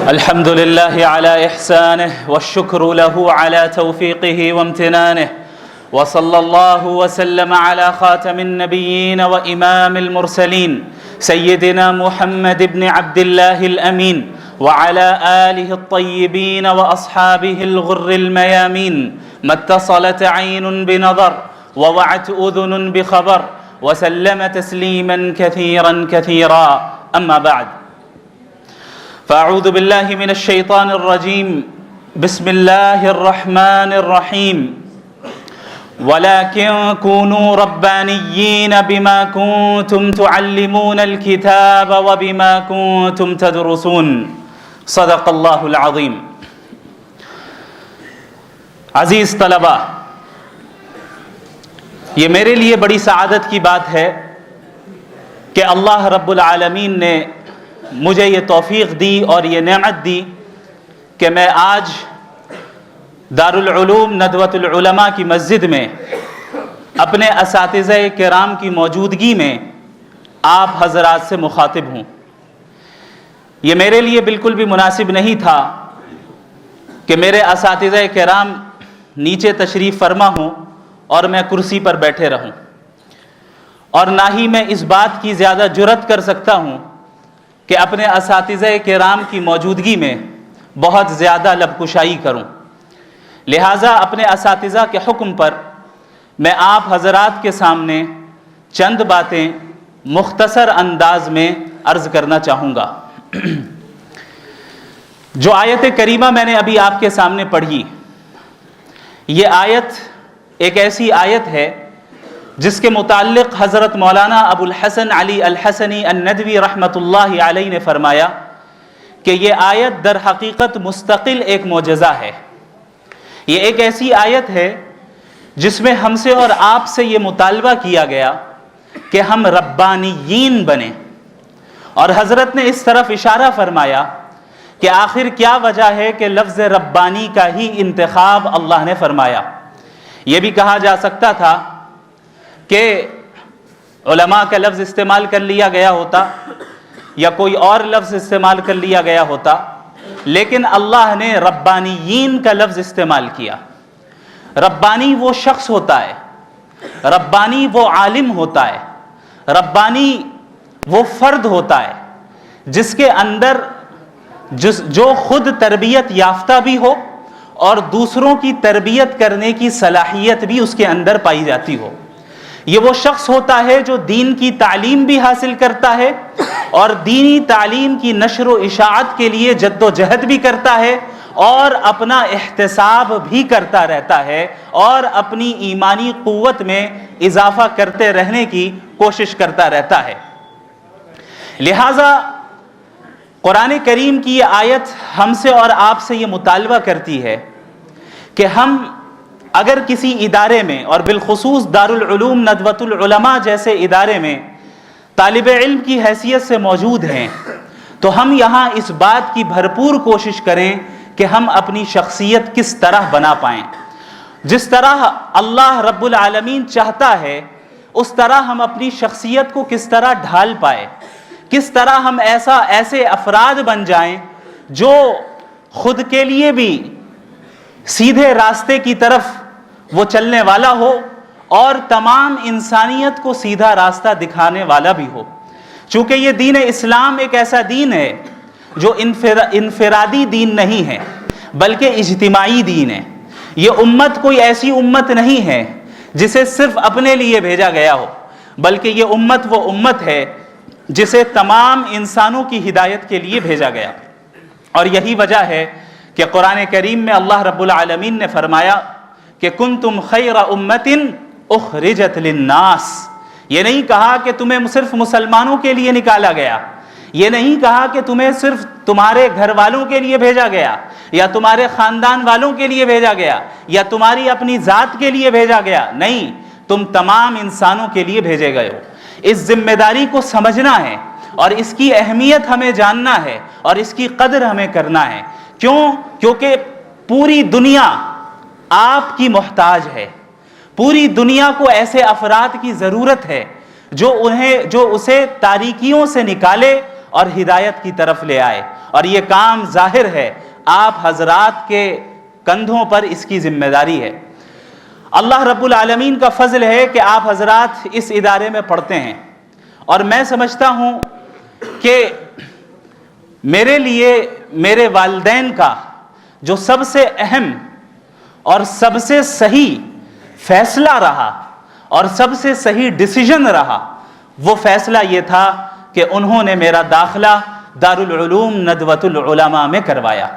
الحمد لله على إحسانه والشكر له على توفيقه وامتنانه وصلى الله وسلم على خاتم النبيين وإمام المرسلين سيدنا محمد بن عبد الله الأمين وعلى آله الطيبين وأصحابه الغر الميامين ما اتصلت عين بنظر ووعت أذن بخبر وسلم تسليما كثيرا كثيرا أما بعد فأعوذ بالله من الشيطان الرجيم بسم الله الرحمن الرحيم ولكن كونوا ربانيين بما كنتم تعلمون الكتاب وبما كنتم تدرسون صدق الله العظيم. عزیز طلبہ، یہ میرے لیے بڑی سعادت کی بات ہے کہ اللہ رب العالمین نے مجھے یہ توفیق دی اور یہ نعمت دی کہ میں آج دارالعلوم ندوۃ العلماء کی مسجد میں اپنے اساتذہ کرام کی موجودگی میں آپ حضرات سے مخاطب ہوں. یہ میرے لیے بالکل بھی مناسب نہیں تھا کہ میرے اساتذہ کرام نیچے تشریف فرما ہوں اور میں کرسی پر بیٹھے رہوں، اور نہ ہی میں اس بات کی زیادہ جرأت کر سکتا ہوں کہ اپنے اساتذہ کرام کی موجودگی میں بہت زیادہ لب کشائی کروں. لہٰذا اپنے اساتذہ کے حکم پر میں آپ حضرات کے سامنے چند باتیں مختصر انداز میں عرض کرنا چاہوں گا. جو آیت کریمہ میں نے ابھی آپ کے سامنے پڑھی، یہ آیت ایک ایسی آیت ہے جس کے متعلق حضرت مولانا ابو الحسن علی الحسنی الندوی رحمۃ اللہ علیہ نے فرمایا کہ یہ آیت در حقیقت مستقل ایک معجزہ ہے. یہ ایک ایسی آیت ہے جس میں ہم سے اور آپ سے یہ مطالبہ کیا گیا کہ ہم ربانیین بنیں، اور حضرت نے اس طرف اشارہ فرمایا کہ آخر کیا وجہ ہے کہ لفظ ربانی کا ہی انتخاب اللہ نے فرمایا. یہ بھی کہا جا سکتا تھا کہ علماء کا لفظ استعمال کر لیا گیا ہوتا یا کوئی اور لفظ استعمال کر لیا گیا ہوتا، لیکن اللہ نے ربانیین کا لفظ استعمال کیا. ربانی وہ شخص ہوتا ہے، ربانی وہ عالم ہوتا ہے، ربانی وہ فرد ہوتا ہے جس کے اندر جو خود تربیت یافتہ بھی ہو اور دوسروں کی تربیت کرنے کی صلاحیت بھی اس کے اندر پائی جاتی ہو. یہ وہ شخص ہوتا ہے جو دین کی تعلیم بھی حاصل کرتا ہے اور دینی تعلیم کی نشر و اشاعت کے لیے جد و جہد بھی کرتا ہے اور اپنا احتساب بھی کرتا رہتا ہے اور اپنی ایمانی قوت میں اضافہ کرتے رہنے کی کوشش کرتا رہتا ہے. لہٰذا قرآن کریم کی یہ آیت ہم سے اور آپ سے یہ مطالبہ کرتی ہے کہ ہم اگر کسی ادارے میں، اور بالخصوص دارالعلوم ندوۃ العلماء جیسے ادارے میں طالب علم کی حیثیت سے موجود ہیں، تو ہم یہاں اس بات کی بھرپور کوشش کریں کہ ہم اپنی شخصیت کس طرح بنا پائیں. جس طرح اللہ رب العالمین چاہتا ہے اس طرح ہم اپنی شخصیت کو کس طرح ڈھال پائیں، کس طرح ہم ایسے افراد بن جائیں جو خود کے لیے بھی سیدھے راستے کی طرف وہ چلنے والا ہو اور تمام انسانیت کو سیدھا راستہ دکھانے والا بھی ہو. چونکہ یہ دین اسلام ایک ایسا دین ہے جو انفرادی دین نہیں ہے بلکہ اجتماعی دین ہے. یہ امت کوئی ایسی امت نہیں ہے جسے صرف اپنے لیے بھیجا گیا ہو، بلکہ یہ امت وہ امت ہے جسے تمام انسانوں کی ہدایت کے لیے بھیجا گیا. اور یہی وجہ ہے کہ قرآن کریم میں اللہ رب العالمین نے فرمایا کہ کنتم خیر امت اخرجت للناس. یہ نہیں کہا کہ تمہیں صرف مسلمانوں کے لیے نکالا گیا، یہ نہیں کہا کہ تمہیں صرف تمہارے گھر والوں کے لیے بھیجا گیا یا تمہارے خاندان والوں کے لیے بھیجا گیا یا تمہاری اپنی ذات کے لیے بھیجا گیا. نہیں، تم تمام انسانوں کے لیے بھیجے گئے ہو. اس ذمہ داری کو سمجھنا ہے اور اس کی اہمیت ہمیں جاننا ہے اور اس کی قدر ہمیں کرنا ہے. کیونکہ پوری دنیا آپ کی محتاج ہے. پوری دنیا کو ایسے افراد کی ضرورت ہے جو اسے تاریکیوں سے نکالے اور ہدایت کی طرف لے آئے، اور یہ کام ظاہر ہے آپ حضرات کے کندھوں پر اس کی ذمہ داری ہے۔ اللہ رب العالمین کا فضل ہے کہ آپ حضرات اس ادارے میں پڑھتے ہیں، اور میں سمجھتا ہوں کہ میرے لیے میرے والدین کا جو سب سے اہم اور سب سے صحیح فیصلہ رہا اور سب سے صحیح ڈیسیژن رہا، وہ فیصلہ یہ تھا کہ انہوں نے میرا داخلہ دارالعلوم ندوۃ العلماء میں کروایا۔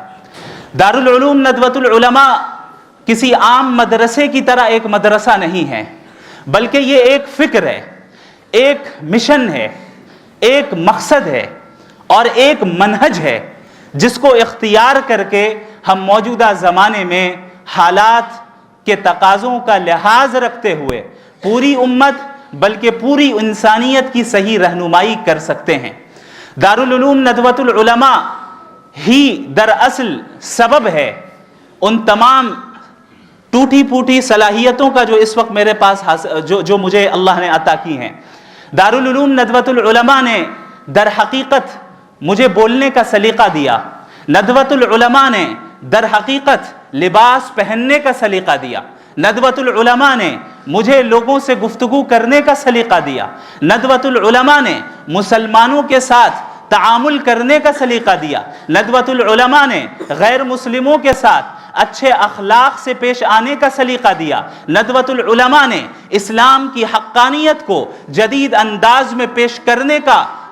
دارالعلوم ندوۃ العلماء کسی عام مدرسے کی طرح ایک مدرسہ نہیں ہے، بلکہ یہ ایک فکر ہے، ایک مشن ہے، ایک مقصد ہے اور ایک منہج ہے جس کو اختیار کر کے ہم موجودہ زمانے میں حالات کے تقاضوں کا لحاظ رکھتے ہوئے پوری امت بلکہ پوری انسانیت کی صحیح رہنمائی کر سکتے ہیں۔ دارالعلوم ندوۃ العلماء ہی دراصل سبب ہے ان تمام ٹوٹی پھوٹی صلاحیتوں کا جو اس وقت میرے پاس جو مجھے اللہ نے عطا کی ہیں۔ دارالعلوم ندوۃ العلماء نے در حقیقت مجھے بولنے کا سلیقہ دیا، ندوۃ العلماء نے در حقیقت لباس پہننے کا سلیقہ دیا، ندوۃ العلماء نے مجھے لوگوں سے گفتگو کرنے کا سلیقہ دیا، ندوۃ العلماء نے مسلمانوں کے ساتھ تعامل کرنے کا سلیقہ دیا، ندوۃ العلماء نے غیر مسلموں کے ساتھ اچھے اخلاق سے پیش آنے کا سلیقہ دیا، ندوۃ العلماء نے اسلام کی حقانیت کو جدید انداز میں پیش کرنے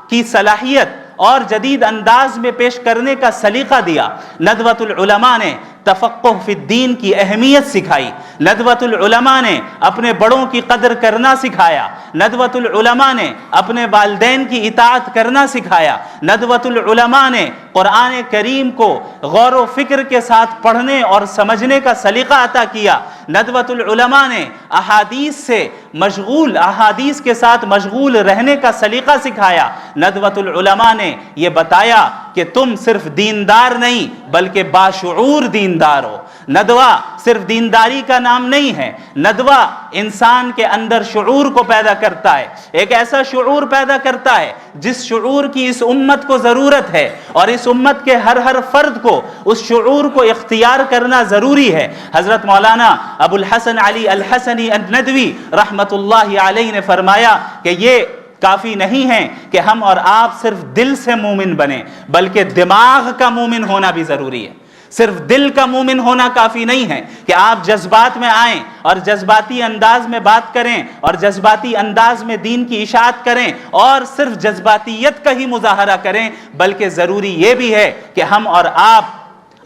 کی صلاحیت اور جدید انداز میں پیش کرنے کا سلیقہ دیا، ندوۃ العلماء نے تفقہ فی الدین کی اہمیت سکھائی، ندوۃ العلماء نے اپنے بڑوں کی قدر کرنا سکھایا، ندوۃ العلماء نے اپنے والدین کی اطاعت کرنا سکھایا، ندوۃ العلماء نے قرآن کریم کو غور و فکر کے ساتھ پڑھنے اور سمجھنے کا سلیقہ عطا کیا، ندوۃ العلماء نے احادیث کے ساتھ مشغول رہنے کا سلیقہ سکھایا، ندوۃ العلماء نے یہ بتایا کہ تم صرف دیندار نہیں بلکہ باشعور دیندار ہو۔ ندوہ صرف دینداری کا نام نہیں ہے، ندوہ انسان کے اندر شعور کو پیدا کرتا ہے، ایک ایسا شعور پیدا کرتا ہے جس شعور کی اس امت کو ضرورت ہے، اور اس امت کے ہر فرد کو اس شعور کو اختیار کرنا ضروری ہے۔ حضرت مولانا ابو الحسن علی الحسنی الندوی رحمت اللہ علیہ نے فرمایا کہ یہ کافی نہیں ہے کہ ہم اور آپ صرف دل سے مومن بنیں، بلکہ دماغ کا مومن ہونا بھی ضروری ہے۔ صرف دل کا مومن ہونا کافی نہیں ہے کہ آپ جذبات میں آئیں اور جذباتی انداز میں بات کریں اور جذباتی انداز میں دین کی اشاعت کریں اور صرف جذباتیت کا ہی مظاہرہ کریں، بلکہ ضروری یہ بھی ہے کہ ہم اور آپ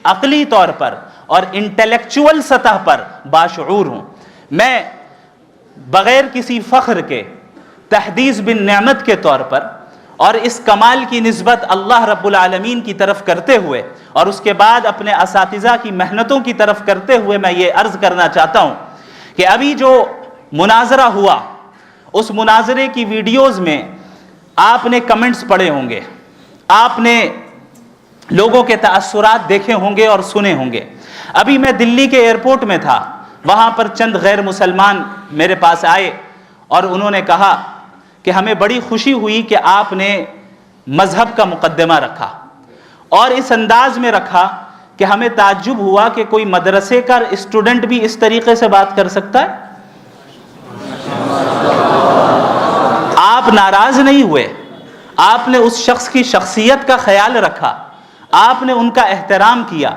عقلی طور پر اور انٹلیکچول سطح پر باشعور ہوں۔ میں بغیر کسی فخر کے تحدیث بن نعمت کے طور پر اور اس کمال کی نسبت اللہ رب العالمین کی طرف کرتے ہوئے اور اس کے بعد اپنے اساتذہ کی محنتوں کی طرف کرتے ہوئے میں یہ عرض کرنا چاہتا ہوں کہ ابھی جو مناظرہ ہوا، اس مناظرے کی ویڈیوز میں آپ نے کمنٹس پڑھے ہوں گے، آپ نے لوگوں کے تاثرات دیکھے ہوں گے اور سنے ہوں گے۔ ابھی میں دلی کے ایئرپورٹ میں تھا، وہاں پر چند غیر مسلمان میرے پاس آئے اور انہوں نے کہا کہ ہمیں بڑی خوشی ہوئی کہ آپ نے مذہب کا مقدمہ رکھا، اور اس انداز میں رکھا کہ ہمیں تعجب ہوا کہ کوئی مدرسے کا اسٹوڈنٹ بھی اس طریقے سے بات کر سکتا ہے۔ آپ ناراض نہیں ہوئے، آپ نے اس شخص کی شخصیت کا خیال رکھا، آپ نے ان کا احترام کیا۔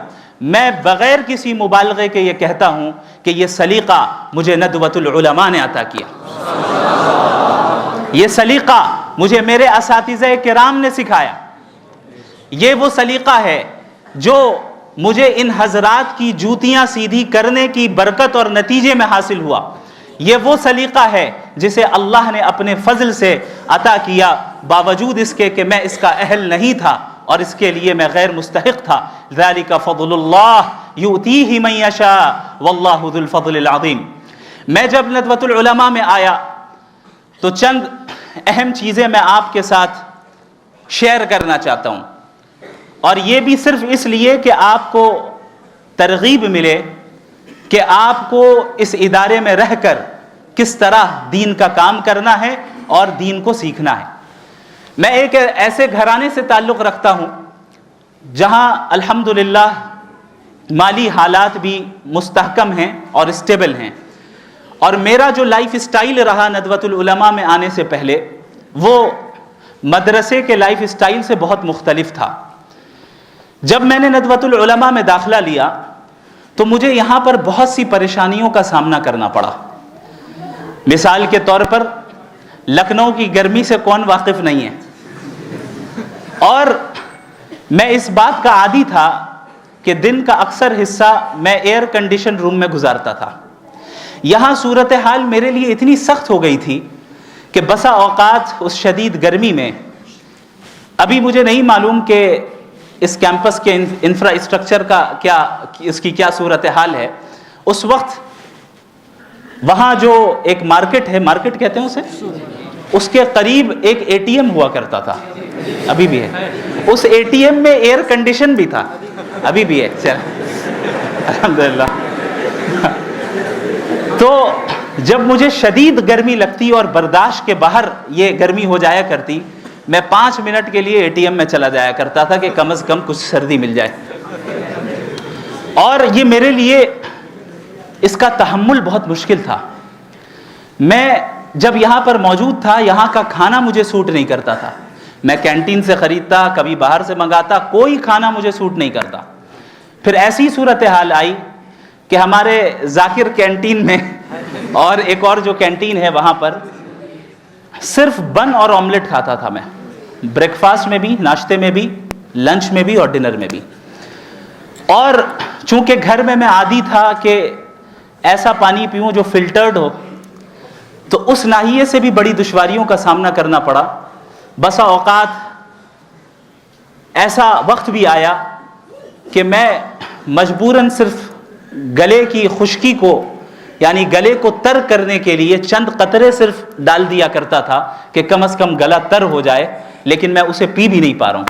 میں بغیر کسی مبالغے کے یہ کہتا ہوں کہ یہ سلیقہ مجھے ندوۃ العلماء نے عطا کیا، یہ سلیقہ مجھے میرے اساتذہ کرام نے سکھایا، یہ وہ سلیقہ ہے جو مجھے ان حضرات کی جوتیاں سیدھی کرنے کی برکت اور نتیجے میں حاصل ہوا، یہ وہ سلیقہ ہے جسے اللہ نے اپنے فضل سے عطا کیا، باوجود اس کے کہ میں اس کا اہل نہیں تھا اور اس کے لیے میں غیر مستحق تھا۔ ذالک فضل اللہ یؤتیہ من یشاء واللہ ذو الفضل العظیم۔ میں جب ندوۃ العلماء میں آیا تو چند اہم چیزیں میں آپ کے ساتھ شیئر کرنا چاہتا ہوں، اور یہ بھی صرف اس لیے کہ آپ کو ترغیب ملے کہ آپ کو اس ادارے میں رہ کر کس طرح دین کا کام کرنا ہے اور دین کو سیکھنا ہے۔ میں ایک ایسے گھرانے سے تعلق رکھتا ہوں جہاں الحمدللہ مالی حالات بھی مستحکم ہیں اور اسٹیبل ہیں، اور میرا جو لائف اسٹائل رہا ندوۃ العلماء میں آنے سے پہلے وہ مدرسے کے لائف اسٹائل سے بہت مختلف تھا۔ جب میں نے ندوۃ العلماء میں داخلہ لیا تو مجھے یہاں پر بہت سی پریشانیوں کا سامنا کرنا پڑا۔ مثال کے طور پر لکھنؤ کی گرمی سے کون واقف نہیں ہے، اور میں اس بات کا عادی تھا کہ دن کا اکثر حصہ میں ایئر کنڈیشن روم میں گزارتا تھا۔ یہاں صورتحال میرے لیے اتنی سخت ہو گئی تھی کہ بسا اوقات اس شدید گرمی میں، ابھی مجھے نہیں معلوم کہ اس کیمپس کے انفراسٹرکچر کا کیا، اس کی کیا صورتحال ہے، اس وقت وہاں جو ایک مارکیٹ ہے، مارکیٹ کہتے ہیں اسے، اس کے قریب ایک اے ٹی ایم ہوا کرتا تھا، ابھی بھی ہے، اس اے ٹی ایم میں ایئر کنڈیشن بھی تھا، ابھی بھی ہے، چل الحمدللہ۔ تو جب مجھے شدید گرمی لگتی اور برداشت کے باہر یہ گرمی ہو جایا کرتی، میں 5 منٹ کے لیے اے ٹی ایم میں چلا جایا کرتا تھا کہ کم از کم کچھ سردی مل جائے، اور یہ میرے لیے اس کا تحمل بہت مشکل تھا۔ میں جب یہاں پر موجود تھا، یہاں کا کھانا مجھے سوٹ نہیں کرتا تھا، میں کینٹین سے خریدتا، کبھی باہر سے منگاتا، کوئی کھانا مجھے سوٹ نہیں کرتا۔ پھر ایسی صورتحال آئی کہ ہمارے ذاکر کینٹین میں اور ایک اور جو کینٹین ہے وہاں پر صرف بن اور آملیٹ کھاتا تھا میں، بریک فاسٹ میں بھی، ناشتے میں بھی، لنچ میں بھی اور ڈنر میں بھی۔ اور چونکہ گھر میں عادی تھا کہ ایسا پانی پیوں جو فلٹرڈ ہو، تو اس ناحیے سے بھی بڑی دشواریوں کا سامنا کرنا پڑا۔ بسا اوقات ایسا وقت بھی آیا کہ میں مجبوراً صرف گلے کی خشکی کو، یعنی گلے کو تر کرنے کے لیے چند قطرے صرف ڈال دیا کرتا تھا کہ کم از کم گلا تر ہو جائے، لیکن میں اسے پی بھی نہیں پا رہا ہوں۔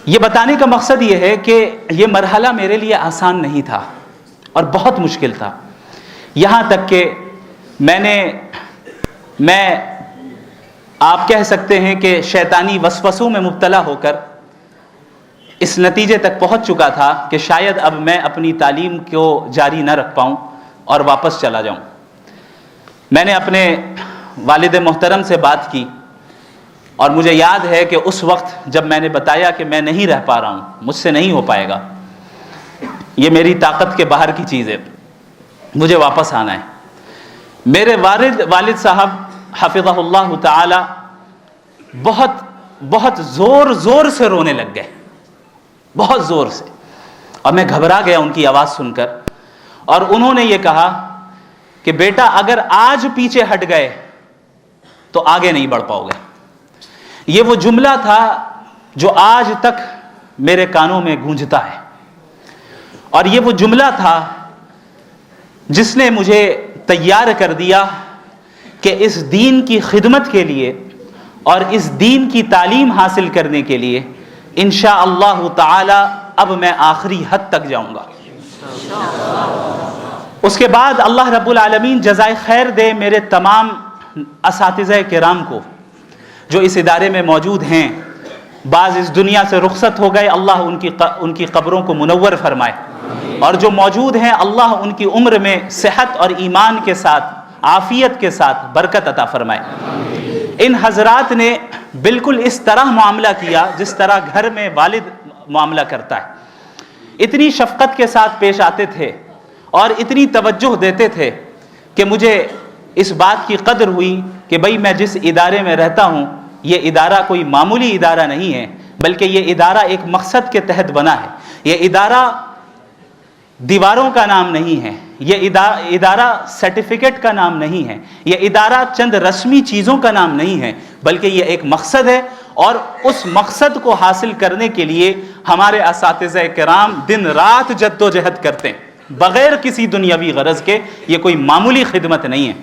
یہ بتانے کا مقصد یہ ہے کہ یہ مرحلہ میرے لیے آسان نہیں تھا اور بہت مشکل تھا، یہاں تک کہ میں آپ کہہ سکتے ہیں کہ شیطانی وسوسوں میں مبتلا ہو کر اس نتیجے تک پہنچ چکا تھا کہ شاید اب میں اپنی تعلیم کو جاری نہ رکھ پاؤں اور واپس چلا جاؤں۔ میں نے اپنے والد محترم سے بات کی، اور مجھے یاد ہے کہ اس وقت جب میں نے بتایا کہ میں نہیں رہ پا رہا ہوں، مجھ سے نہیں ہو پائے گا، یہ میری طاقت کے باہر کی چیز ہے، مجھے واپس آنا ہے، میرے والد صاحب حفظہ اللہ تعالی بہت زور سے رونے لگ گئے، بہت زور سے، اور میں گھبرا گیا ان کی آواز سن کر، اور انہوں نے یہ کہا کہ بیٹا اگر آج پیچھے ہٹ گئے تو آگے نہیں بڑھ پاؤ گے۔ یہ وہ جملہ تھا جو آج تک میرے کانوں میں گونجتا ہے، اور یہ وہ جملہ تھا جس نے مجھے تیار کر دیا کہ اس دین کی خدمت کے لیے اور اس دین کی تعلیم حاصل کرنے کے لیے انشاءاللہ تعالی اب میں آخری حد تک جاؤں گا۔ اس کے بعد اللہ رب العالمین جزائے خیر دے میرے تمام اساتذہ کرام کو جو اس ادارے میں موجود ہیں، بعض اس دنیا سے رخصت ہو گئے، اللہ ان کی قبروں کو منور فرمائے، اور جو موجود ہیں اللہ ان کی عمر میں صحت اور ایمان کے ساتھ، عافیت کے ساتھ برکت عطا فرمائے۔ ان حضرات نے بالکل اس طرح معاملہ کیا جس طرح گھر میں والد معاملہ کرتا ہے، اتنی شفقت کے ساتھ پیش آتے تھے اور اتنی توجہ دیتے تھے کہ مجھے اس بات کی قدر ہوئی کہ بھئی میں جس ادارے میں رہتا ہوں یہ ادارہ کوئی معمولی ادارہ نہیں ہے، بلکہ یہ ادارہ ایک مقصد کے تحت بنا ہے۔ یہ ادارہ دیواروں کا نام نہیں ہے، یہ ادارہ سرٹیفکیٹ کا نام نہیں ہے، یہ ادارہ چند رسمی چیزوں کا نام نہیں ہے، بلکہ یہ ایک مقصد ہے، اور اس مقصد کو حاصل کرنے کے لیے ہمارے اساتذہ کرام دن رات جد و جہد کرتے ہیں بغیر کسی دنیاوی غرض کے۔ یہ کوئی معمولی خدمت نہیں ہے۔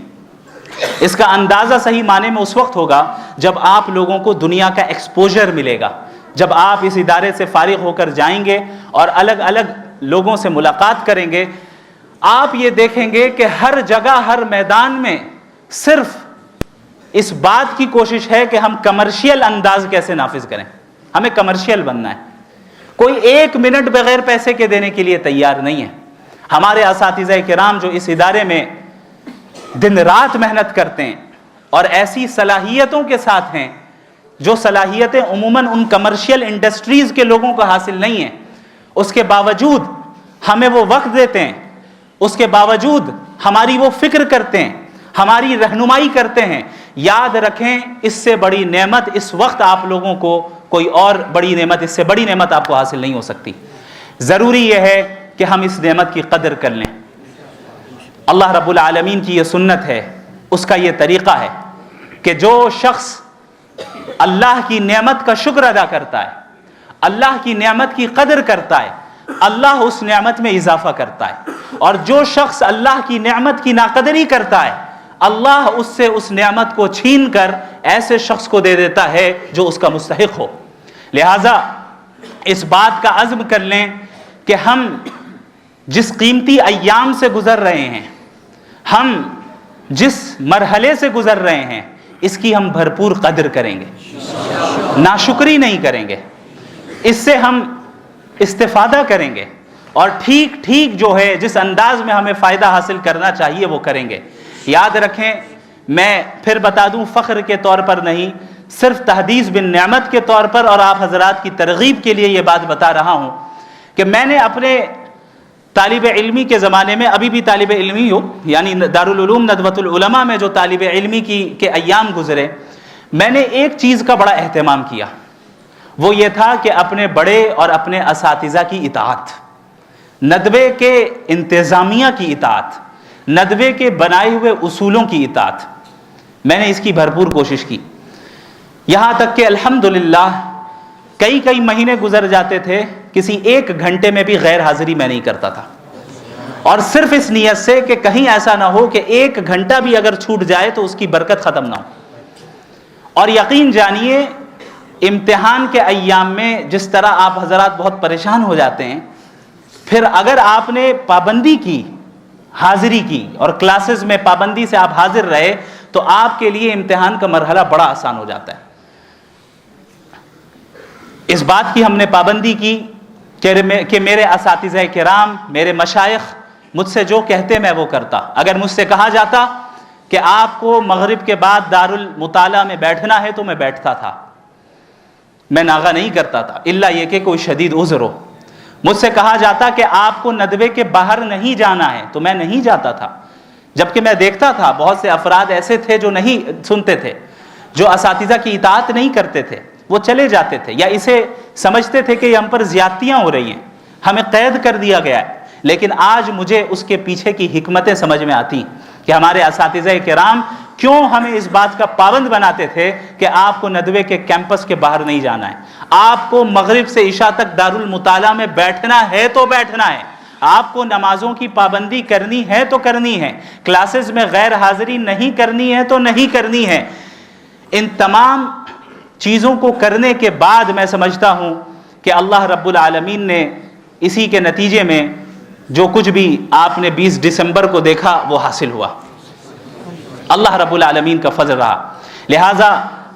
اس کا اندازہ صحیح معنی میں اس وقت ہوگا جب آپ لوگوں کو دنیا کا ایکسپوجر ملے گا، جب آپ اس ادارے سے فارغ ہو کر جائیں گے اور الگ الگ لوگوں سے ملاقات کریں گے، آپ یہ دیکھیں گے کہ ہر جگہ، ہر میدان میں صرف اس بات کی کوشش ہے کہ ہم کمرشیل انداز کیسے نافذ کریں. ہمیں کمرشیل بننا ہے. کوئی ایک منٹ بغیر پیسے کے دینے کے لیے تیار نہیں ہے. ہمارے اساتذہ کرام جو اس ادارے میں دن رات محنت کرتے ہیں اور ایسی صلاحیتوں کے ساتھ ہیں جو صلاحیتیں عموماً ان کمرشیل انڈسٹریز کے لوگوں کو حاصل نہیں ہیں، اس کے باوجود ہمیں وہ وقت دیتے ہیں، اس کے باوجود ہماری وہ فکر کرتے ہیں، ہماری رہنمائی کرتے ہیں. یاد رکھیں اس سے بڑی نعمت اس وقت آپ لوگوں کو کوئی اور بڑی نعمت، اس سے بڑی نعمت آپ کو حاصل نہیں ہو سکتی. ضروری یہ ہے کہ ہم اس نعمت کی قدر کر لیں. اللہ رب العالمین کی یہ سنت ہے، اس کا یہ طریقہ ہے کہ جو شخص اللہ کی نعمت کا شکر ادا کرتا ہے، اللہ کی نعمت کی قدر کرتا ہے، اللہ اس نعمت میں اضافہ کرتا ہے. اور جو شخص اللہ کی نعمت کی ناقدری کرتا ہے، اللہ اس سے اس نعمت کو چھین کر ایسے شخص کو دے دیتا ہے جو اس کا مستحق ہو. لہذا اس بات کا عزم کر لیں کہ ہم جس قیمتی ایام سے گزر رہے ہیں، ہم جس مرحلے سے گزر رہے ہیں، اس کی ہم بھرپور قدر کریں گے، ناشکری نہیں کریں گے. اس سے ہم استفادہ کریں گے اور ٹھیک ٹھیک جو ہے جس انداز میں ہمیں فائدہ حاصل کرنا چاہیے وہ کریں گے. یاد رکھیں، میں پھر بتا دوں، فخر کے طور پر نہیں، صرف تحدیث بن نعمت کے طور پر اور آپ حضرات کی ترغیب کے لیے یہ بات بتا رہا ہوں کہ میں نے اپنے طالب علمی کے زمانے میں، ابھی بھی طالب علمی ہو، یعنی دارالعلوم ندوۃ العلماء میں جو طالب علمی کے ایام گزرے، میں نے ایک چیز کا بڑا اہتمام کیا. وہ یہ تھا کہ اپنے بڑے اور اپنے اساتذہ کی اطاعت، ندوے کے انتظامیہ کی اطاعت، ندوے کے بنائے ہوئے اصولوں کی اطاعت. میں نے اس کی بھرپور کوشش کی، یہاں تک کہ الحمدللہ کئی مہینے گزر جاتے تھے، کسی ایک گھنٹے میں بھی غیر حاضری میں نہیں کرتا تھا، اور صرف اس نیت سے کہ کہیں ایسا نہ ہو کہ ایک گھنٹہ بھی اگر چھوٹ جائے تو اس کی برکت ختم نہ ہو. اور یقین جانیے امتحان کے ایام میں جس طرح آپ حضرات بہت پریشان ہو جاتے ہیں، پھر اگر آپ نے پابندی کی، حاضری کی اور کلاسز میں پابندی سے آپ حاضر رہے تو آپ کے لیے امتحان کا مرحلہ بڑا آسان ہو جاتا ہے. اس بات کی ہم نے پابندی کی کہ میرے اساتذہ کرام، میرے مشائخ مجھ سے جو کہتے میں وہ کرتا. اگر مجھ سے کہا جاتا کہ آپ کو مغرب کے بعد دارالمطالعہ میں بیٹھنا ہے تو میں بیٹھتا تھا، میں ناغہ نہیں کرتا تھا، الا یہ کہ کوئی شدید عذر ہو. مجھ سے کہا جاتا کہ آپ کو ندوے کے باہر نہیں جانا ہے تو میں نہیں جاتا تھا، جبکہ میں دیکھتا تھا بہت سے افراد ایسے تھے جو نہیں سنتے تھے، جو اساتذہ کی اطاعت نہیں کرتے تھے، وہ چلے جاتے تھے یا اسے سمجھتے تھے کہ ہم پر زیادتیاں ہو رہی ہیں، ہمیں قید کر دیا گیا ہے. لیکن آج مجھے اس کے پیچھے کی حکمتیں سمجھ میں آتی کہ ہمارے اساتذہ کرام کیوں ہمیں اس بات کا پابند بناتے تھے کہ آپ کو ندوے کے کیمپس کے باہر نہیں جانا ہے، آپ کو مغرب سے عشاء تک دارالمطالعہ میں بیٹھنا ہے تو بیٹھنا ہے، آپ کو نمازوں کی پابندی کرنی ہے تو کرنی ہے، کلاسز میں غیر حاضری نہیں کرنی ہے تو نہیں کرنی ہے. ان تمام چیزوں کو کرنے کے بعد میں سمجھتا ہوں کہ اللہ رب العالمین نے اسی کے نتیجے میں جو کچھ بھی آپ نے 20 دسمبر کو دیکھا وہ حاصل ہوا، اللہ رب العالمین کا فضل رہا. لہٰذا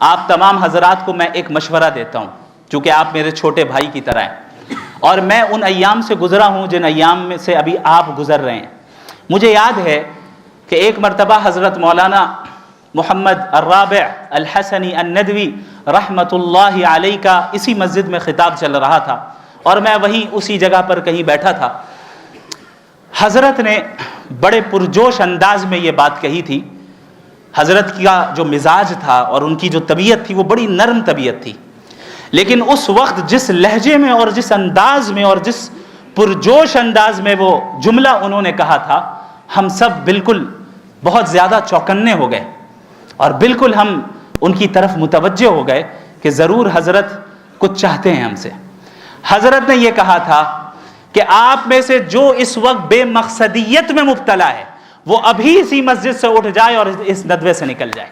آپ تمام حضرات کو میں ایک مشورہ دیتا ہوں، چونکہ آپ میرے چھوٹے بھائی کی طرح ہیں اور میں ان ایام سے گزرا ہوں جن ایام میں سے ابھی آپ گزر رہے ہیں. مجھے یاد ہے کہ ایک مرتبہ حضرت مولانا محمد الرابع الحسنی الندوی رحمۃ اللہ علیہ کا اسی مسجد میں خطاب چل رہا تھا اور میں وہیں اسی جگہ پر کہیں بیٹھا تھا. حضرت نے بڑے پرجوش انداز میں یہ بات کہی تھی. حضرت کا جو مزاج تھا اور ان کی جو طبیعت تھی وہ بڑی نرم طبیعت تھی، لیکن اس وقت جس لہجے میں اور جس انداز میں اور جس پرجوش انداز میں وہ جملہ انہوں نے کہا تھا، ہم سب بالکل بہت زیادہ چوکنے ہو گئے اور بالکل ہم ان کی طرف متوجہ ہو گئے کہ ضرور حضرت کچھ چاہتے ہیں ہم سے. حضرت نے یہ کہا تھا کہ آپ میں سے جو اس وقت بے مقصدیت میں مبتلا ہے وہ ابھی اسی مسجد سے اٹھ جائے اور اس ندوے سے نکل جائے.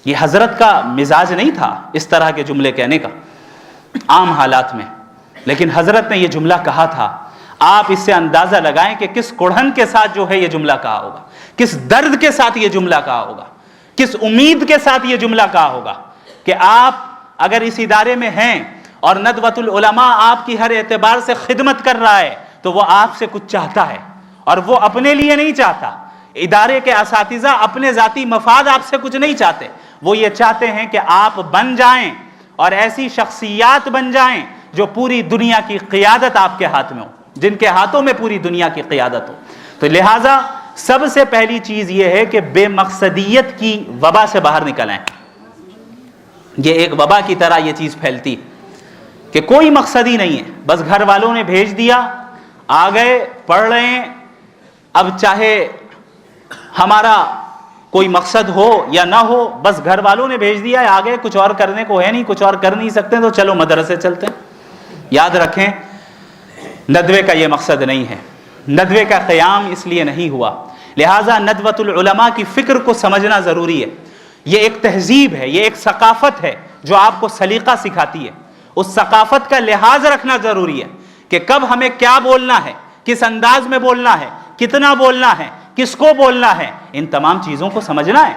یہ حضرت کا مزاج نہیں تھا اس طرح کے جملے کہنے کا عام حالات میں، لیکن حضرت نے یہ جملہ کہا تھا. آپ اس سے اندازہ لگائیں کہ کس کڑھن کے ساتھ جو ہے یہ جملہ کہا ہوگا، کس درد کے ساتھ یہ جملہ کہا ہوگا. کس امید کے ساتھ یہ جملہ کہا ہوگا کہ آپ اگر اس ادارے میں ہیں اور ندوۃ العلماء آپ کی ہر اعتبار سے خدمت کر رہا ہے تو وہ آپ سے کچھ چاہتا ہے، اور وہ اپنے لیے نہیں چاہتا۔ ادارے کے اساتذہ اپنے ذاتی مفاد آپ سے کچھ نہیں چاہتے، وہ یہ چاہتے ہیں کہ آپ بن جائیں اور ایسی شخصیات بن جائیں جو پوری دنیا کی قیادت آپ کے ہاتھ میں ہو، جن کے ہاتھوں میں پوری دنیا کی قیادت ہو۔ تو لہٰذا سب سے پہلی چیز یہ ہے کہ بے مقصدیت کی وبا سے باہر نکل آئیں۔ یہ ایک وبا کی طرح یہ چیز پھیلتی کہ کوئی مقصد ہی نہیں ہے، بس گھر والوں نے بھیج دیا، آ گئے، پڑھ رہے ہیں، اب چاہے ہمارا کوئی مقصد ہو یا نہ ہو، بس گھر والوں نے بھیج دیا ہے، آ گئے، کچھ اور کرنے کو ہے نہیں، کچھ اور کر نہیں سکتے تو چلو مدرسے چلتے ہیں۔ یاد رکھیں ندوے کا یہ مقصد نہیں ہے، ندوے کا قیام اس لیے نہیں ہوا، لہٰذا ندوۃ العلماء کی فکر کو سمجھنا ضروری ہے۔ یہ ایک تہذیب ہے، یہ ایک ثقافت ہے جو آپ کو سلیقہ سکھاتی ہے، اس ثقافت کا لحاظ رکھنا ضروری ہے کہ کب ہمیں کیا بولنا ہے، کس انداز میں بولنا ہے، کتنا بولنا ہے، کس کو بولنا ہے، ان تمام چیزوں کو سمجھنا ہے۔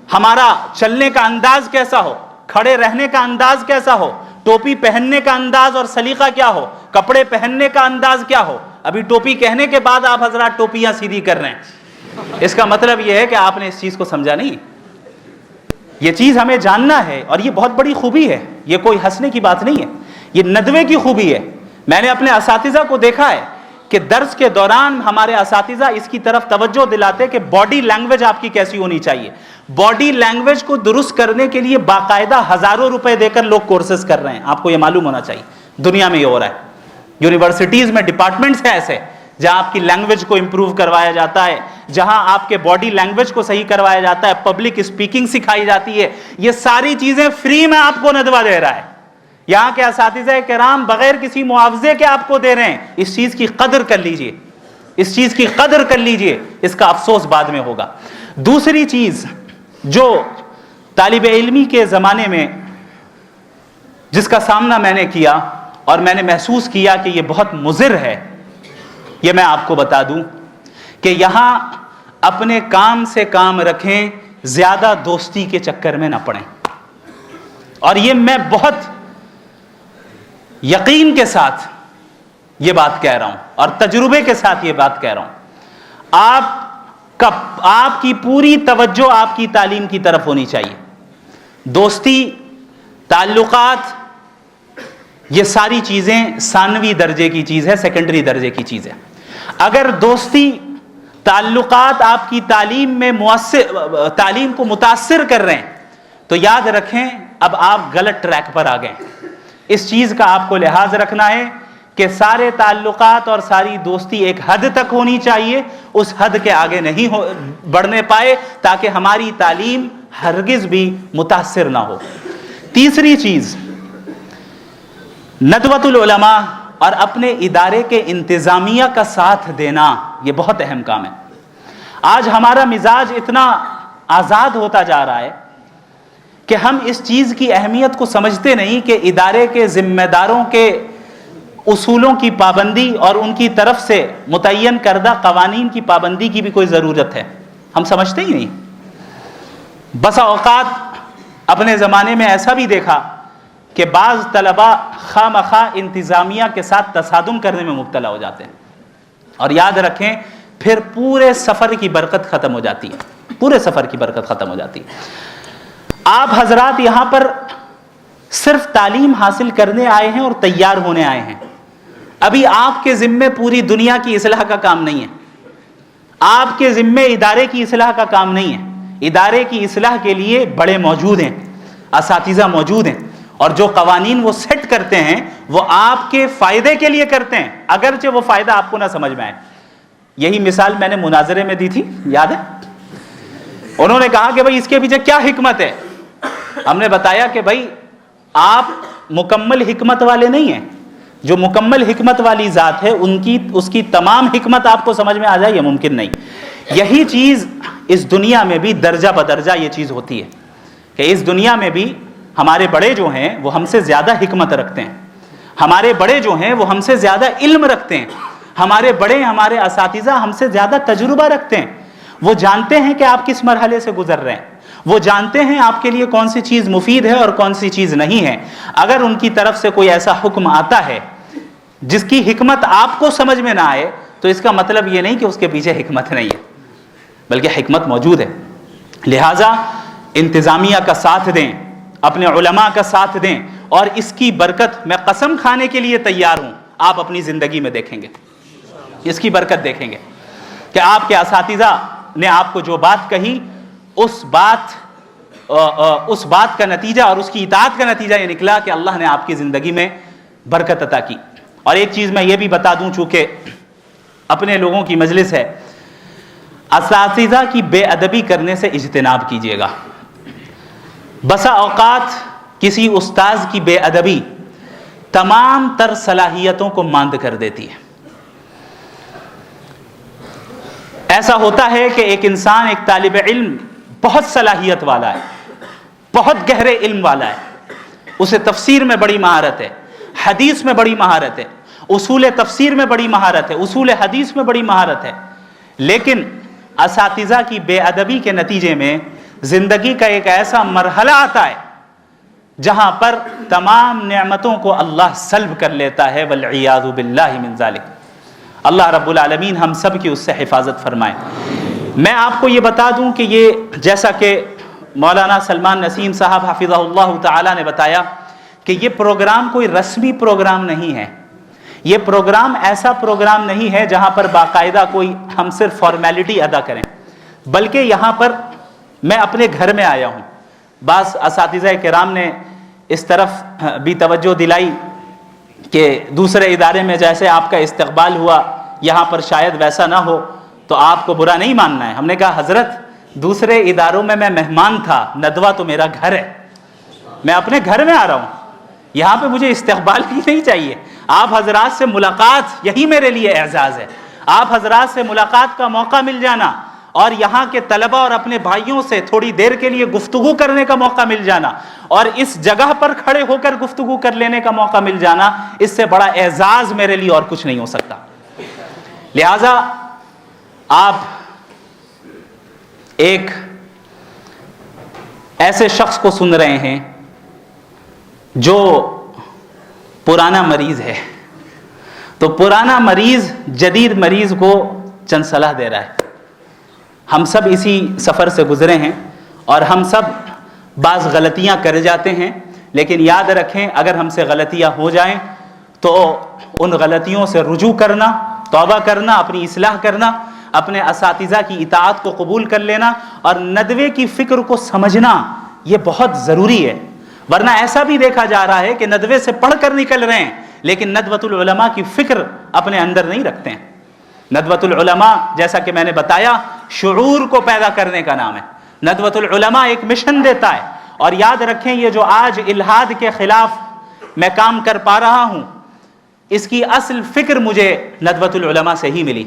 ہمارا چلنے کا انداز کیسا ہو، کھڑے رہنے کا انداز کیسا ہو، ٹوپی پہننے کا انداز اور سلیقہ کیا ہو، کپڑے پہننے کا انداز کیا ہو۔ ابھی ٹوپی کہنے کے بعد آپ حضرات ٹوپیاں سیدھی کر رہے ہیں، اس کا مطلب یہ ہے کہ آپ نے اس چیز کو سمجھا نہیں۔ یہ چیز ہمیں جاننا ہے اور یہ بہت بڑی خوبی ہے، یہ کوئی ہنسنے کی بات نہیں ہے، یہ ندوے کی خوبی ہے۔ میں نے اپنے اساتذہ کو دیکھا ہے کہ درس کے دوران ہمارے اساتذہ اس کی طرف توجہ دلاتے کہ باڈی لینگویج آپ کی کیسی ہونی چاہیے۔ باڈی لینگویج کو درست کرنے کے لیے باقاعدہ ہزاروں روپے دے کر لوگ کورسز کر رہے ہیں، آپ کو یہ معلوم ہونا چاہیے، دنیا میں یہ ہو رہا ہے۔ یونیورسٹیز میں ڈپارٹمنٹس ہیں ایسے جہاں آپ کی لینگویج کو امپروو کروایا جاتا ہے، جہاں آپ کے باڈی لینگویج کو صحیح کروایا جاتا ہے، پبلک اسپیکنگ سکھائی جاتی ہے، یہ ساری چیزیں فری میں آپ کو ندوہ دے رہا ہے۔ یہاں کے اساتذہ کرام بغیر کسی معاوضے کے آپ کو دے رہے ہیں، اس چیز کی قدر کر لیجئے، اس چیز کی قدر کر لیجئے، اس کا افسوس بعد میں ہوگا۔ دوسری چیز جو طالب علمی کے زمانے میں جس کا سامنا میں نے کیا اور میں نے محسوس کیا کہ یہ بہت مضر ہے، یہ میں آپ کو بتا دوں کہ یہاں اپنے کام سے کام رکھیں، زیادہ دوستی کے چکر میں نہ پڑیں۔ اور یہ میں بہت یقین کے ساتھ یہ بات کہہ رہا ہوں اور تجربے کے ساتھ یہ بات کہہ رہا ہوں۔ آپ کی پوری توجہ آپ کی تعلیم کی طرف ہونی چاہیے۔ دوستی، تعلقات، یہ ساری چیزیں ثانوی درجے کی چیز ہے، سیکنڈری درجے کی چیز ہے۔ اگر دوستی، تعلقات آپ کی تعلیم کو متاثر کر رہے ہیں تو یاد رکھیں اب آپ غلط ٹریک پر آ گئے۔ اس چیز کا آپ کو لحاظ رکھنا ہے کہ سارے تعلقات اور ساری دوستی ایک حد تک ہونی چاہیے، اس حد کے آگے نہیں بڑھنے پائے تاکہ ہماری تعلیم ہرگز بھی متاثر نہ ہو۔ تیسری چیز، ندوۃ العلماء اور اپنے ادارے کے انتظامیہ کا ساتھ دینا، یہ بہت اہم کام ہے۔ آج ہمارا مزاج اتنا آزاد ہوتا جا رہا ہے کہ ہم اس چیز کی اہمیت کو سمجھتے نہیں کہ ادارے کے ذمہ داروں کے اصولوں کی پابندی اور ان کی طرف سے متعین کردہ قوانین کی پابندی کی بھی کوئی ضرورت ہے، ہم سمجھتے ہی نہیں۔ بسا اوقات اپنے زمانے میں ایسا بھی دیکھا کہ بعض طلباء خواہ مخواہ انتظامیہ کے ساتھ تصادم کرنے میں مبتلا ہو جاتے ہیں، اور یاد رکھیں پھر پورے سفر کی برکت ختم ہو جاتی ہے، پورے سفر کی برکت ختم ہو جاتی ہے۔ آپ حضرات یہاں پر صرف تعلیم حاصل کرنے آئے ہیں اور تیار ہونے آئے ہیں، ابھی آپ کے ذمے پوری دنیا کی اصلاح کا کام نہیں ہے، آپ کے ذمے ادارے کی اصلاح کا کام نہیں ہے۔ ادارے کی اصلاح کے لیے بڑے موجود ہیں، اساتذہ موجود ہیں، اور جو قوانین وہ سیٹ کرتے ہیں وہ آپ کے فائدے کے لیے کرتے ہیں، اگرچہ وہ فائدہ آپ کو نہ سمجھ میں آئے۔ یہی مثال میں نے مناظرے میں دی تھی، یاد ہے؟ انہوں نے کہا کہ بھائی اس کے پیچھے کیا حکمت ہے؟ ہم نے بتایا کہ بھائی آپ مکمل حکمت والے نہیں ہیں، جو مکمل حکمت والی ذات ہے اس کی تمام حکمت آپ کو سمجھ میں آ جائے یہ ممکن نہیں۔ یہی چیز اس دنیا میں بھی درجہ بدرجہ یہ چیز ہوتی ہے کہ اس دنیا میں بھی ہمارے بڑے جو ہیں وہ ہم سے زیادہ حکمت رکھتے ہیں، ہمارے بڑے جو ہیں وہ ہم سے زیادہ علم رکھتے ہیں، ہمارے بڑے، ہمارے اساتذہ ہم سے زیادہ تجربہ رکھتے ہیں، وہ جانتے ہیں کہ آپ کس مرحلے سے گزر رہے ہیں، وہ جانتے ہیں آپ کے لیے کون سی چیز مفید ہے اور کون سی چیز نہیں ہے۔ اگر ان کی طرف سے کوئی ایسا حکم آتا ہے جس کی حکمت آپ کو سمجھ میں نہ آئے تو اس کا مطلب یہ نہیں کہ اس کے پیچھے حکمت نہیں ہے، بلکہ حکمت موجود ہے۔ لہٰذا انتظامیہ کا ساتھ دیں، اپنے علماء کا ساتھ دیں، اور اس کی برکت میں قسم کھانے کے لیے تیار ہوں، آپ اپنی زندگی میں دیکھیں گے، اس کی برکت دیکھیں گے کہ آپ کے اساتذہ نے آپ کو جو بات کہی اس بات کا نتیجہ اور اس کی اطاعت کا نتیجہ یہ نکلا کہ اللہ نے آپ کی زندگی میں برکت عطا کی۔ اور ایک چیز میں یہ بھی بتا دوں، چونکہ اپنے لوگوں کی مجلس ہے، اساتذہ کی بے ادبی کرنے سے اجتناب کیجیے گا۔ بسا اوقات کسی استاذ کی بے ادبی تمام تر صلاحیتوں کو ماند کر دیتی ہے۔ ایسا ہوتا ہے کہ ایک انسان، ایک طالب علم بہت صلاحیت والا ہے، بہت گہرے علم والا ہے، اسے تفسیر میں بڑی مہارت ہے، حدیث میں بڑی مہارت ہے، اصول تفسیر میں بڑی مہارت ہے، اصول حدیث میں بڑی مہارت ہے، لیکن اساتذہ کی بے ادبی کے نتیجے میں زندگی کا ایک ایسا مرحلہ آتا ہے جہاں پر تمام نعمتوں کو اللہ سلب کر لیتا ہے، والعیاذ باللہ من ذالک۔ اللہ رب العالمین ہم سب کی اس سے حفاظت فرمائے۔ میں آپ کو یہ بتا دوں کہ یہ جیسا کہ مولانا سلمان نسیم صاحب حفظہ اللہ تعالی نے بتایا کہ یہ پروگرام کوئی رسمی پروگرام نہیں ہے، یہ پروگرام ایسا پروگرام نہیں ہے جہاں پر باقاعدہ کوئی ہم صرف فارمیلٹی ادا کریں، بلکہ یہاں پر میں اپنے گھر میں آیا ہوں۔ بعض اساتذہ کرام نے اس طرف بھی توجہ دلائی کہ دوسرے ادارے میں جیسے آپ کا استقبال ہوا یہاں پر شاید ویسا نہ ہو تو آپ کو برا نہیں ماننا ہے۔ ہم نے کہا حضرت دوسرے اداروں میں مہمان تھا، ندوہ تو میرا گھر ہے، میں اپنے گھر میں آ رہا ہوں، یہاں پہ مجھے استقبال ہی نہیں چاہیے۔ آپ حضرات سے ملاقات یہی میرے لیے اعزاز ہے، آپ حضرات سے ملاقات کا موقع مل جانا اور یہاں کے طلبہ اور اپنے بھائیوں سے تھوڑی دیر کے لیے گفتگو کرنے کا موقع مل جانا اور اس جگہ پر کھڑے ہو کر گفتگو کر لینے کا موقع مل جانا، اس سے بڑا اعزاز میرے لیے اور کچھ نہیں ہو سکتا۔ لہٰذا آپ ایک ایسے شخص کو سن رہے ہیں جو پرانا مریض ہے، تو پرانا مریض جدید مریض کو چند صلاح دے رہا ہے۔ ہم سب اسی سفر سے گزرے ہیں اور ہم سب بعض غلطیاں کر جاتے ہیں، لیکن یاد رکھیں اگر ہم سے غلطیاں ہو جائیں تو ان غلطیوں سے رجوع کرنا، توبہ کرنا، اپنی اصلاح کرنا، اپنے اساتذہ کی اطاعت کو قبول کر لینا اور ندوے کی فکر کو سمجھنا یہ بہت ضروری ہے۔ ورنہ ایسا بھی دیکھا جا رہا ہے کہ ندوے سے پڑھ کر نکل رہے ہیں لیکن ندوۃ العلماء کی فکر اپنے اندر نہیں رکھتے ہیں۔ ندوۃ العلماء جیسا کہ میں نے بتایا شعور کو پیدا کرنے کا نام ہے۔ ندوۃ العلماء ایک مشن دیتا ہے، اور یاد رکھیں یہ جو آج الحاد کے خلاف میں کام کر پا رہا ہوں اس کی اصل فکر مجھے ندوۃ العلماء سے ہی ملی،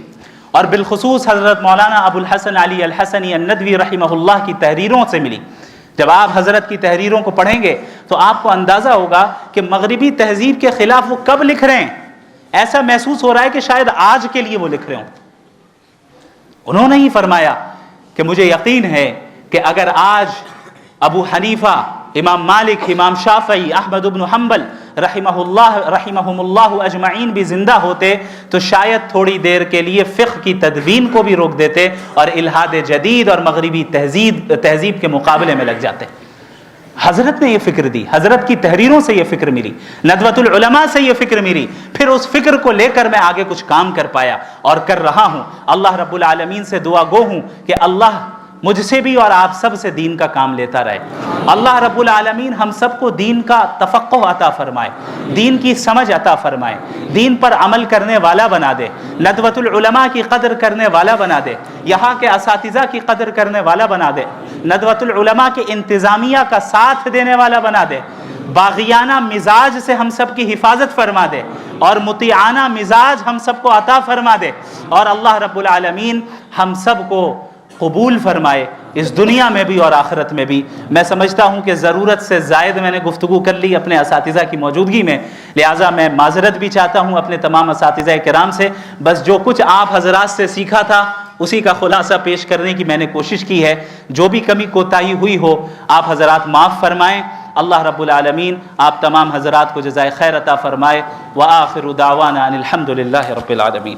اور بالخصوص حضرت مولانا ابو الحسن علی الحسنی الندوی رحمہ اللہ کی تحریروں سے ملی۔ جب آپ حضرت کی تحریروں کو پڑھیں گے تو آپ کو اندازہ ہوگا کہ مغربی تہذیب کے خلاف وہ کب لکھ رہے ہیں۔ ایسا محسوس ہو رہا ہے کہ شاید آج کے لیے وہ لکھ رہے ہوں۔ انہوں نے ہی فرمایا کہ مجھے یقین ہے کہ اگر آج ابو حنیفہ، امام مالک، امام شافعی، احمد بن حنبل رحمہم اللہ اجمعین بھی زندہ ہوتے تو شاید تھوڑی دیر کے لیے فقہ کی تدوین کو بھی روک دیتے اور الحاد جدید اور مغربی تہذیب کے مقابلے میں لگ جاتے۔ حضرت نے یہ فکر دی، حضرت کی تحریروں سے یہ فکر ملی، ندوۃ العلماء سے یہ فکر ملی، پھر اس فکر کو لے کر میں آگے کچھ کام کر پایا اور کر رہا ہوں۔ اللہ رب العالمین سے دعا گو ہوں کہ اللہ مجھ سے بھی اور آپ سب سے دین کا کام لیتا رہے۔ اللہ رب العالمین ہم سب کو دین کا تفقہ عطا فرمائے، دین کی سمجھ عطا فرمائے، دین پر عمل کرنے والا بنا دے، ندوۃ العلماء کی قدر کرنے والا بنا دے، یہاں کے اساتذہ کی قدر کرنے والا بنا دے، ندوۃ العلماء کے انتظامیہ کا ساتھ دینے والا بنا دے، باغیانہ مزاج سے ہم سب کی حفاظت فرما دے اور مطیعانہ مزاج ہم سب کو عطا فرما دے، اور اللہ رب العالمین ہم سب کو قبول فرمائے اس دنیا میں بھی اور آخرت میں بھی۔ میں سمجھتا ہوں کہ ضرورت سے زائد میں نے گفتگو کر لی اپنے اساتذہ کی موجودگی میں، لہٰذا میں معذرت بھی چاہتا ہوں اپنے تمام اساتذہ کرام سے۔ بس جو کچھ آپ حضرات سے سیکھا تھا اسی کا خلاصہ پیش کرنے کی میں نے کوشش کی ہے. جو بھی کمی کوتاہی ہوئی ہو آپ حضرات معاف فرمائیں. اللہ رب العالمین آپ تمام حضرات کو جزائے خیر عطا فرمائے. وآخر دعوانا ان الحمد للہ رب العالمین.